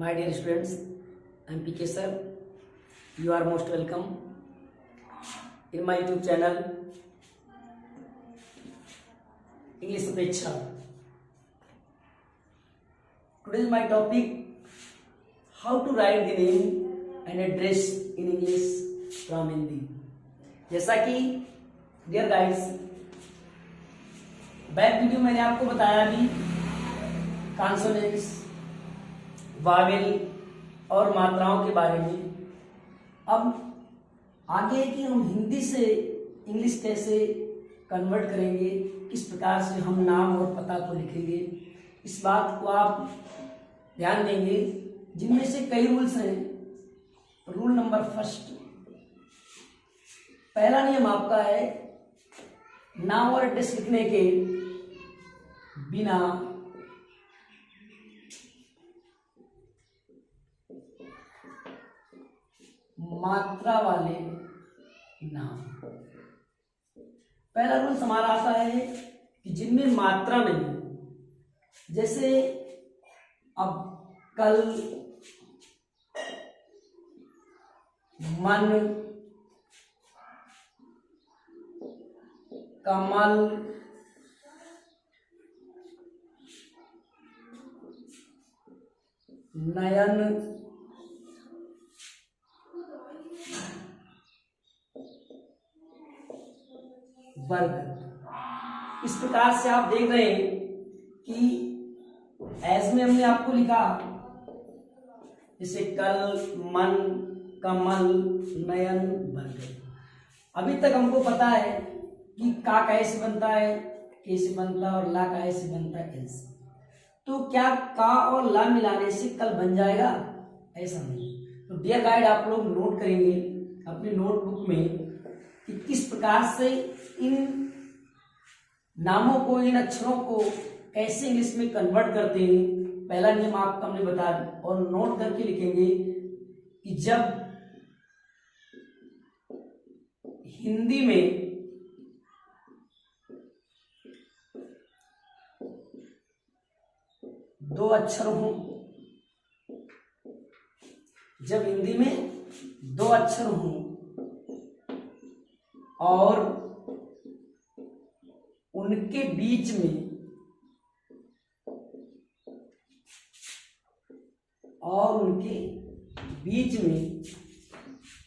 My dear students, I am PK sir. You are most welcome in my YouTube channel English Upeksha. Today is my topic: how to write the name and address in English from Hindi. जैसा कि dear guys, back video मैंने आपको बताया भी consonants, Wavell और मात्राओं के बारे में। अब आगे कि हम हिंदी से इंग्लिश कैसे कन्वर्ट करेंगे, किस प्रकार से हम नाम और पता को लिखेंगे, इस बात को आप ध्यान देंगे, जिनमें से कई रूल्स हैं। रूल नंबर फर्स्ट, पहला नियम आपका है, नाम और एड्रेस लिखने के बिना मात्रा वाले नाम। पहला रूल हमारा आता है कि जिनमें मात्रा नहीं, जैसे अब कल, मन, कमल, नयन, बरगद। इस प्रकार से आप देख रहे हैं कि एज में हमने आपको लिखा, जैसे कल, मन, कमल, नयन, बरगद। अभी तक हमको पता है कि का कैसे बनता है, कैसे बनता है, और ला कैसे बनता है, एल से। तो क्या का और ला मिलाने से कल बन जाएगा? ऐसा नहीं। तो डियर गाइड, आप लोग नोट करेंगे अपनी नोटबुक में कि किस प्रकार से इन नामों को, इन अक्षरों को कैसे इंग्लिश में कन्वर्ट करते हैं। पहला नियम आपको हमने बता दिया, और नोट करके लिखेंगे कि जब हिंदी में दो अक्षर हों, जब हिंदी में दो अक्षर हों और उनके बीच में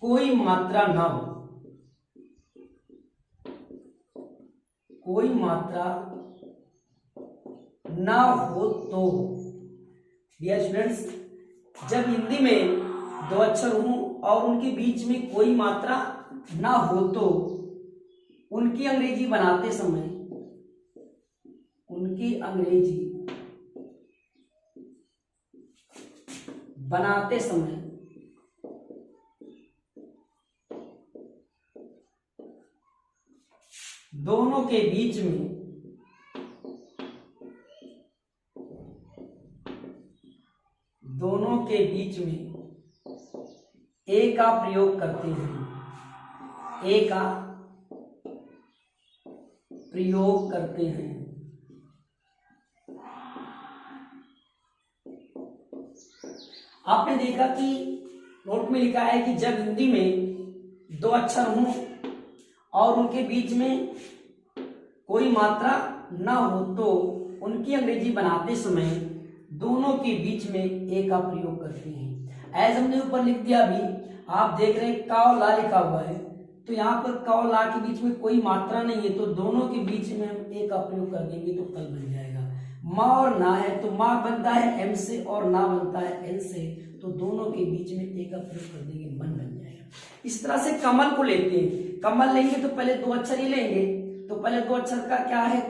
कोई मात्रा ना हो, कोई मात्रा ना हो तो, डियर स्टूडेंट्स, जब हिंदी में दो अक्षर हों और उनके बीच में कोई मात्रा ना हो तो उनकी अंग्रेजी बनाते समय, उनकी अंग्रेजी बनाते समय दोनों के बीच में ए का प्रयोग करते हैं, ए का प्रयोग करते हैं। आपने देखा कि नोट में लिखा है कि जब हिंदी में दो अक्षर हों और उनके बीच में कोई मात्रा ना हो तो उनकी अंग्रेजी बनाते समय दोनों के बीच में ए का प्रयोग करते हैं। एज हमने ऊपर लिख दिया, भी आप देख रहे हैं का और ला लिखा हुआ है, तो यहाँ पर का और ला के बीच में कोई मात्रा नहीं है, तो दोनों के बीच में हम ए का प्रयोग कर देंगे तो कल बन जाएगा। माँ और ना है तो माँ बनता है एम से और ना बनता है एल से, तो दोनों के बीच में ए का प्रयोग कर देंगे, मन बन जाएगा। इस तरह से कमल को लेते हैं, कमल लेंगे तो पहले दो अक्षर ही लेंगे, तो पहले दो अक्षर का क्या है,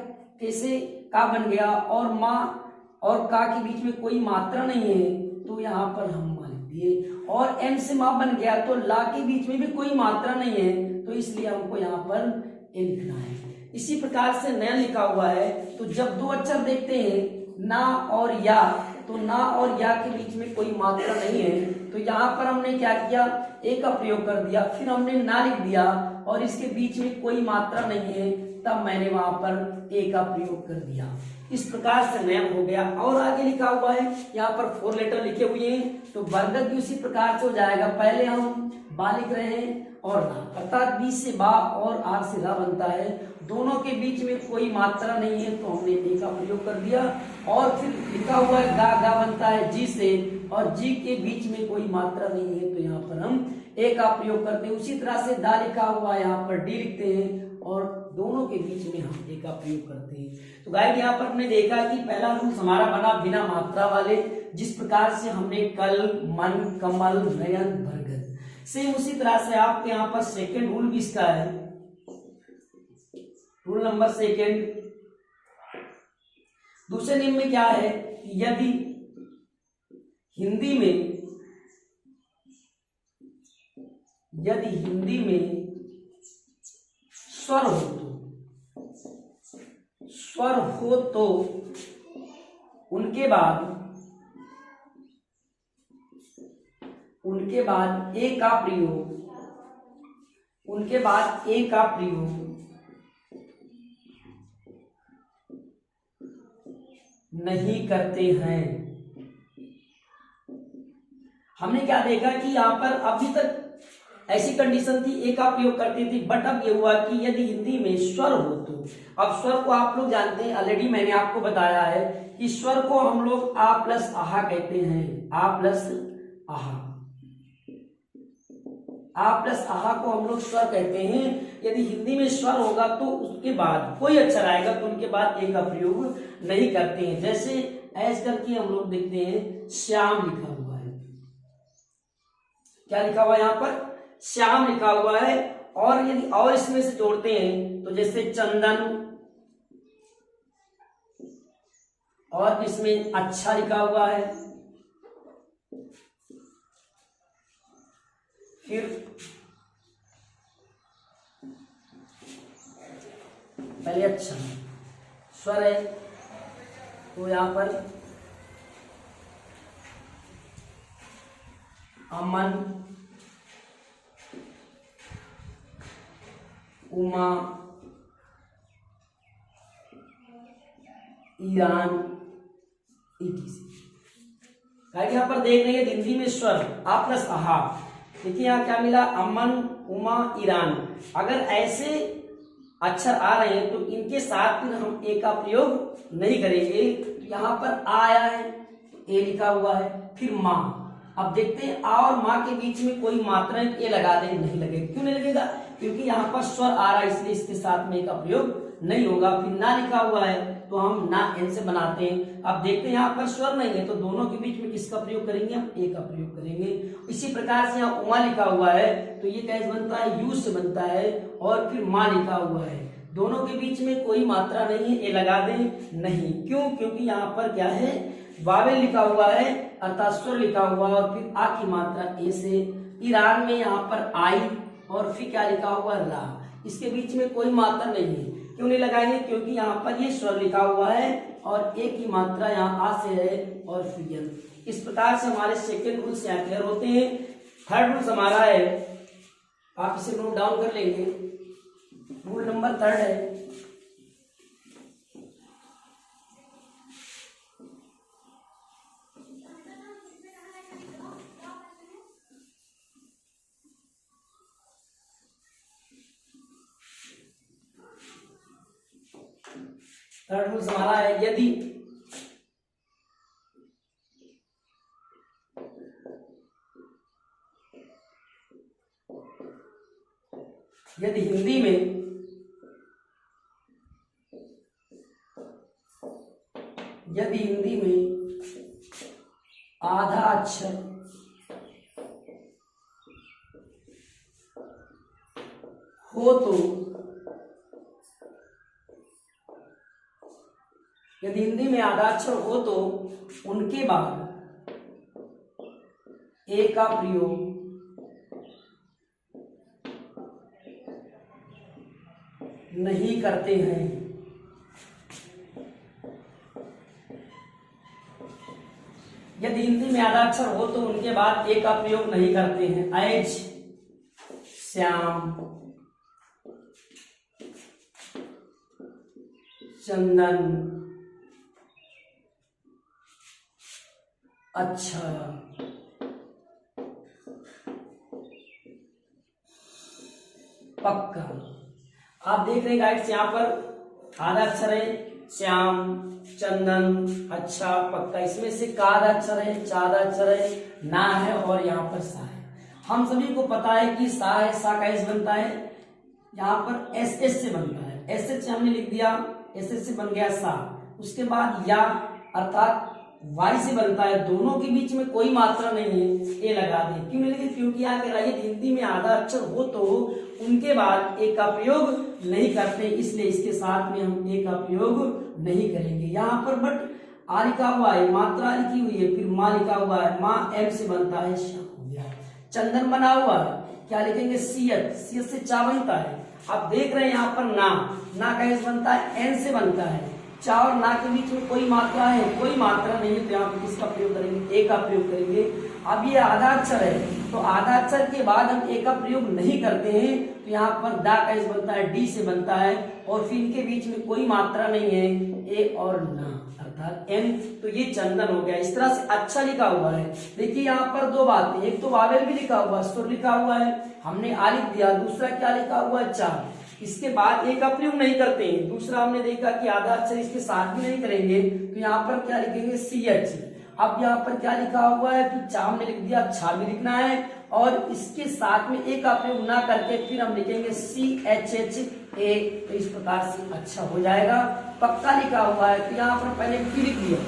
कैसे का बन गया, और माँ और का के बीच में कोई मात्रा नहीं है, तो यहाँ पर हम माँ लिख दिए, और एम से माँ बन गया तो ला के बीच में भी कोई मात्रा नहीं है, तो इसलिए हमको यहाँ पर ए लिखना है। इसी प्रकार से नया लिखा हुआ है, तो जब दो अक्षर देखते हैं ना और या, तो ना और या के बीच में कोई मात्रा नहीं है, तो यहाँ पर हमने क्या किया, ए का प्रयोग कर दिया, फिर हमने ना लिख दिया और इसके बीच में कोई मात्रा नहीं है, तब मैंने वहां पर ए का प्रयोग कर दिया। इस प्रकार से नयन हो गया। और आगे लिखा हुआ है, यहाँ पर 4 लेटर लिखे हुए हैं, तो बरगद भी उसी प्रकार से हो जाएगा। पहले हम बा लिख रहे हैं और रा, अर्थात बी से बा और आर से रा बनता है। दोनों के बीच में कोई मात्रा नहीं है, तो हमने ए का प्रयोग कर दिया। और फिर लिखा हुआ है गा, गा बनता है जी से, और जी के बीच में कोई मात्रा नहीं है, तो यहाँ पर हम ए का प्रयोग करते हैं। उसी तरह से दा लिखा हुआ है, यहाँ पर डी लिखते हैं, और दोनों के बीच में हम ए का प्रयोग करते हैं। तो गाइड यहाँ पर हमने देखा कि पहला रूल हमारा बना बिना मात्रा वाले, जिस प्रकार से हमने कल, मन, कमल, नयन, बरगद। सेम उसी तरह से आपके यहाँ पर सेकेंड रूल भी इसका है, रूल नंबर सेकेंड। दूसरे नियम में क्या है, यदि हिंदी में स्वर हो तो उनके बाद ए का प्रयोग नहीं करते हैं। हमने क्या देखा कि यहाँ पर अभी तक ऐसी कंडीशन थी, ए का प्रयोग करती थी, बट अब ये हुआ कि यदि हिंदी में स्वर हो तो, अब स्वर को आप लोग जानते हैं, ऑलरेडी मैंने आपको बताया है कि स्वर को हम लोग आ प्लस आहा कहते हैं। आ प्लस आहा को हम लोग स्वर कहते हैं। यदि हिंदी में स्वर होगा तो उसके बाद कोई अक्षर आएगा तो उनके बाद ए का प्रयोग नहीं करते हैं। जैसे ऐस करके हम लोग देखते हैं, श्याम लिखा हुआ है, क्या लिखा हुआ है यहाँ पर, श्याम लिखा हुआ है। और यदि और इसमें से जोड़ते हैं तो जैसे चंदन, और इसमें अच्छा लिखा हुआ है, फिर पहले अच्छा स्वर है तो यहां पर अमन, उमा, ईरान, ईटीसी। यहां पर देख रहे हैं हिंदी में स्वर आ प्लस आहा, देखिए यहाँ क्या मिला, अमन, उमा, ईरान। अगर ऐसे अक्षर आ रहे हैं तो इनके साथ फिर हम ए का प्रयोग नहीं करेंगे। तो यहाँ पर आ आया है, ए लिखा हुआ है, फिर माँ। अब देखते हैं आ और माँ के बीच में कोई मात्रा ए लगा दें, नहीं लगेगा। क्यों नहीं लगेगा, क्योंकि यहाँ पर स्वर आ रहा है, इसलिए इसके साथ में ए का प्रयोग नहीं होगा। फिर ना लिखा हुआ है तो हम ना एन से बनाते हैं। अब देखते हैं यहाँ पर स्वर नहीं है तो दोनों के बीच में किसका प्रयोग करेंगे, हम ए का प्रयोग करेंगे। इसी प्रकार से यहाँ उमा लिखा हुआ है तो ये कैसे बनता है, यू से बनता है। और फिर माँ लिखा हुआ है, दोनों के बीच में कोई मात्रा नहीं है, ए लगा दें, नहीं। क्यों, क्योंकि यहाँ पर क्या है, वावेल लिखा हुआ है अर्थात स्वर लिखा हुआ है, और फिर आ की मात्रा ए से। ईरान में यहाँ पर आई और फिर क्या लिखा हुआ, रा, इसके बीच में कोई मात्रा नहीं है। क्यों नहीं लगाएंगे, क्योंकि यहाँ पर ये स्वर लिखा हुआ है और ए की मात्रा यहाँ आ से है और फिर यन। इस प्रकार से हमारे सेकेंड रूल्स यहाँ क्लियर होते हैं। थर्ड रूल्स हमारा है, आप इसे नोट डाउन कर लेंगे, रूल नंबर थर्ड है, थर्ड रूल हमारा है, यदि हिंदी में आधा अक्षर हो तो, यदि हिंदी में आधा अक्षर हो तो उनके बाद ए का प्रयोग नहीं करते हैं। यदि हिंदी में आधा अक्षर हो तो उनके बाद ए का प्रयोग नहीं करते हैं। ऐज, श्याम, चंदन, अच्छा, पक्का। आप देख रहे हैं गाइड्स, यहाँ पर आधा अक्षर है श्याम, चंदन, अच्छा, पक्का। इसमें से का आधा अक्षर है, चा आधा अक्षर है, ना है और यहाँ पर सा है। हम सभी को पता है कि सा है, सा का एस बनता है, यहाँ पर एस एस से बनता है, एस एस से हमने लिख दिया, एस एस से बन गया सा। उसके बाद या अर्थात वाई से बनता है, दोनों के बीच में कोई मात्रा नहीं है, ए लगा दें। क्यों नहीं? क्योंकि यहाँ कह रहा है हिंदी में आधा अक्षर हो तो उनके बाद ए का प्रयोग नहीं करते, इसलिए इसके साथ में हम ए का प्रयोग नहीं करेंगे यहाँ पर। बट आ लिखा हुआ है, मात्रा लिखी हुई है, फिर माँ लिखा हुआ है, माँ एम से बनता है, श्याम हो गया। चंदन बना हुआ है, क्या लिखेंगे? सीएच, सीएच से चा बनता है। आप देख रहे हैं यहाँ पर ना का एस बनता है, एन से बनता है। चा और ना के बीच में कोई मात्रा है, कोई मात्रा नहीं है, तो यहाँ पर किसका प्रयोग करेंगे? ए का प्रयोग करेंगे। अब ये आधा अक्षर है, तो आधा अक्षर के बाद हम ए का प्रयोग नहीं करते हैं, तो यहाँ पर दा का एस बनता है, डी से बनता है, और फिर इनके बीच में कोई मात्रा नहीं है, ए और ना अर्थात एन। तो ये चंदन हो गया। इस तरह से अच्छा लिखा हुआ है। देखिए यहाँ पर दो बातें, एक तो वावेल भी लिखा हुआ है, सुर लिखा हुआ है, हमने आ लिख दिया। दूसरा क्या लिखा हुआ है? चा। इसके बाद ए का प्रयोग नहीं करते हैं। दूसरा हमने देखा कि आधा अक्षर इसके साथ भी नहीं करेंगे, तो यहाँ पर क्या लिखेंगे? C H. अब यहाँ पर क्या लिखा हुआ है कि चा हमने लिख दिया, छा भी लिखना है, और इसके साथ में ए का प्रयोग ना करके फिर हम लिखेंगे सी एच एच ए। तो इस प्रकार से अच्छा हो जाएगा। पक्का लिखा हुआ है, तो यहाँ पर पहले पी लिख लिया।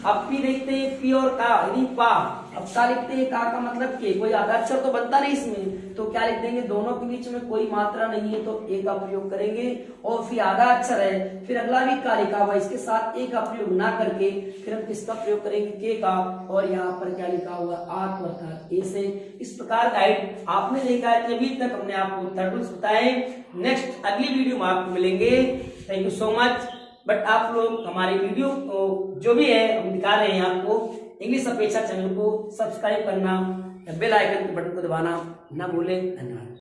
अब पी लिखते हैं, पी और का यानी पा। अब का लिखते हैं, का मतलब के, कोई आधा अक्षर तो बनता नहीं इसमें, तो क्या लिख देंगे? दोनों के बीच में कोई मात्रा नहीं है, तो ए का प्रयोग करेंगे। और फिर आधा अक्षर है, फिर अगला भी का लिखा हुआ, इसके साथ ए का प्रयोग ना करके फिर हम किसका प्रयोग करेंगे? के का। और यहाँ पर क्या लिखा हुआ? आत्म अर्थात ए से। इस प्रकार गाइड आपने देखा है कि अभी तक हमने आपको टर्टल्स बताए। नेक्स्ट अगली वीडियो में आपको मिलेंगे। Thank you so much. But आप लोग हमारी वीडियो को जो भी है हम दिखा रहे हैं आपको, इंग्लिश अपेक्षा चैनल को सब्सक्राइब करना, बेल आइकन के बटन को दबाना ना भूलें। धन्यवाद।